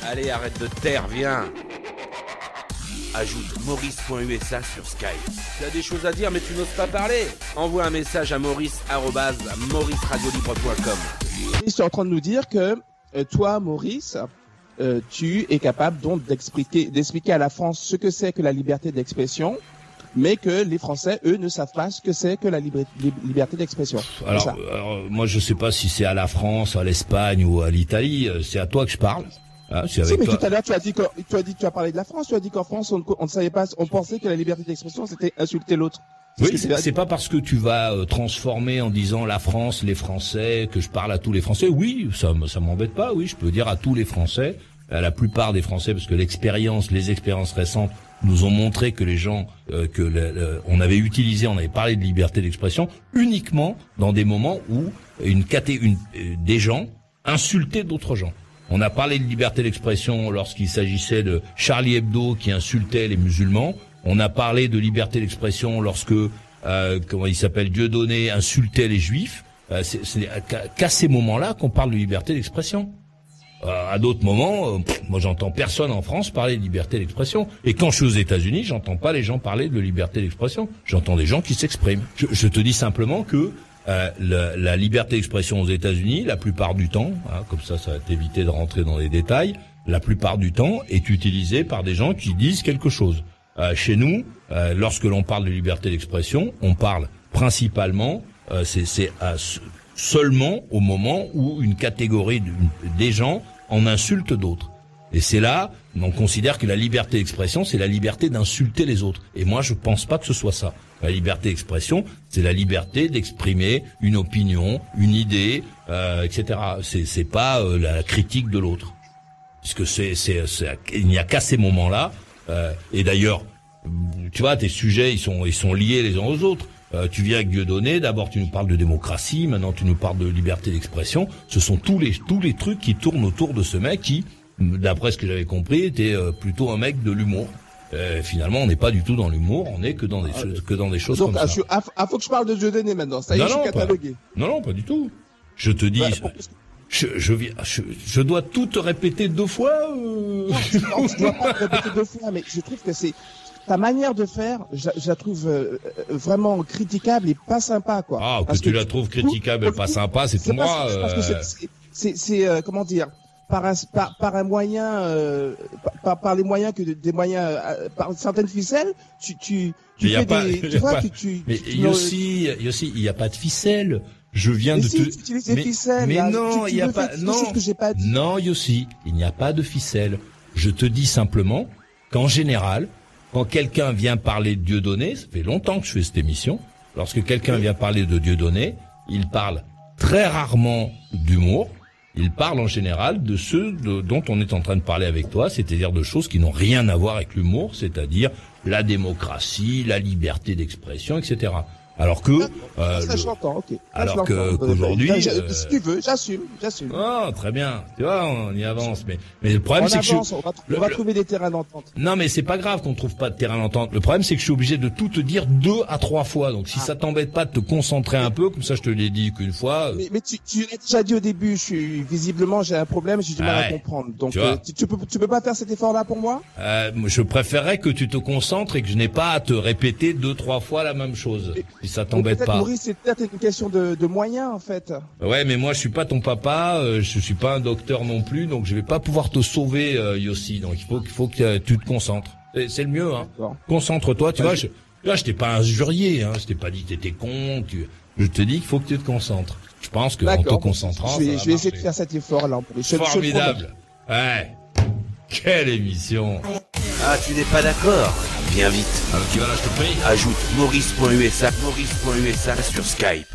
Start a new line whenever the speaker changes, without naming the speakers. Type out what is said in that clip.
Allez, arrête de te taire, viens. Ajoute maurice.usa sur Skype. Tu as des choses à dire mais tu n'oses pas parler. Envoie un message à maurice@mauriceradiolibre.com.
Tu es en train de nous dire que toi, Maurice, tu es capable donc d'expliquer à la France ce que c'est que la liberté d'expression, mais que les Français, eux, ne savent pas ce que c'est que la liberté d'expression.
Alors, moi, je sais pas si c'est à la France, à l'Espagne ou à l'Italie. C'est à toi que je parle. Ah,
si, mais toi. Tout à l'heure, tu as parlé de la France. Tu as dit qu'en France, on ne savait pas, on pensait que la liberté d'expression, c'était insulter l'autre.
Oui, c'est pas parce que tu vas transformer en disant la France, les Français, que je parle à tous les Français. Oui, ça m'embête pas. Oui, je peux dire à tous les Français, à la plupart des Français, parce que les expériences récentes nous ont montré que les gens, on avait parlé de liberté d'expression uniquement dans des moments où des gens insultaient d'autres gens. On a parlé de liberté d'expression lorsqu'il s'agissait de Charlie Hebdo qui insultait les musulmans. On a parlé de liberté d'expression lorsque, Dieudonné insultait les juifs. C'est qu'à ces moments-là qu'on parle de liberté d'expression. À d'autres moments, moi j'entends personne en France parler de liberté d'expression. Et quand je suis aux États-Unis, j'entends pas les gens parler de liberté d'expression. J'entends des gens qui s'expriment. Je te dis simplement que la liberté d'expression aux États-Unis, la plupart du temps, comme ça va t'éviter de rentrer dans les détails, la plupart du temps est utilisée par des gens qui disent quelque chose. Chez nous, lorsque l'on parle de liberté d'expression, on parle principalement, seulement au moment où une catégorie des gens en insulte d'autres. Et c'est là, on considère que la liberté d'expression, c'est la liberté d'insulter les autres. Et moi, je pense pas que ce soit ça. La liberté d'expression, c'est la liberté d'exprimer une opinion, une idée, etc. C'est pas la critique de l'autre. Puisque il n'y a qu'à ces moments-là. Et d'ailleurs, tu vois, tes sujets, ils sont liés les uns aux autres. Tu viens avec Dieudonné, d'abord tu nous parles de démocratie, maintenant tu nous parles de liberté d'expression. Ce sont tous les trucs qui tournent autour de ce mec qui, d'après ce que j'avais compris, était plutôt un mec de l'humour. Finalement, on n'est pas du tout dans l'humour, on n'est que dans des choses
donc,
comme ça.
Faut que je parle de Dieudonné maintenant. Ça y est, je suis catalogué.
Non, pas du tout. Je te dis, je dois tout te répéter 2 fois.
Non, je dois pas te répéter 2 fois, mais je trouve que c'est ta manière de faire, je la trouve vraiment critiquable et pas sympa, quoi.
Ah, que tu la trouves critiquable et pas sympa, c'est pour moi.
Parce que c'est comment dire, par un moyen, par les moyens des moyens, par certaines ficelles, tu fais
Mais Yossi, il y a pas de ficelle. Je viens de
tu utilises des ficelles.
Mais non, il y a pas, non, Yossi, il n'y a pas de ficelle. Je te dis simplement qu'en général, quand quelqu'un vient parler de Dieudonné, ça fait longtemps que je fais cette émission, lorsque quelqu'un vient parler de Dieudonné, il parle très rarement d'humour, il parle en général de ceux dont on est en train de parler avec toi, c'est-à-dire de choses qui n'ont rien à voir avec l'humour, c'est-à-dire la démocratie, la liberté d'expression, etc. Alors que
ça j'entends, ok.
Alors qu'aujourd'hui,
si tu veux, j'assume.
Ah, très bien. Tu vois, on y avance, mais le problème c'est que
on va trouver des terrains d'entente.
Non, mais c'est pas grave qu'on trouve pas de terrain d'entente. Le problème c'est que je suis obligé de tout te dire 2 à 3 fois. Donc si ça t'embête pas de te concentrer un peu, comme ça je te l'ai dit qu'une fois.
Mais tu l'as déjà dit au début. Visiblement j'ai un problème, j'ai du mal à comprendre. Donc tu peux pas faire cet effort-là pour moi?
Je préférerais que tu te concentres et que je n'ai pas à te répéter 2-3 fois la même chose. Si ça t'embête pas.
Maurice, c'est peut-être une question de moyens, en fait.
Ouais, mais moi, je suis pas ton papa, je suis pas un docteur non plus, donc je vais pas pouvoir te sauver, Yossi. Donc il faut que tu te concentres. C'est le mieux, hein. Concentre-toi, tu vois. Je t'ai pas injurié, hein. Je t'ai pas dit que t'étais con. Je te dis qu'il faut que tu te concentres. Je pense que en te concentrant,
je vais essayer de faire cet effort-là.
Formidable. Ouais. Quelle émission.
Ah, tu n'es pas d'accord? Viens vite.
Alors tu vas là, je te prie.
Ajoute maurice.usa sur Skype.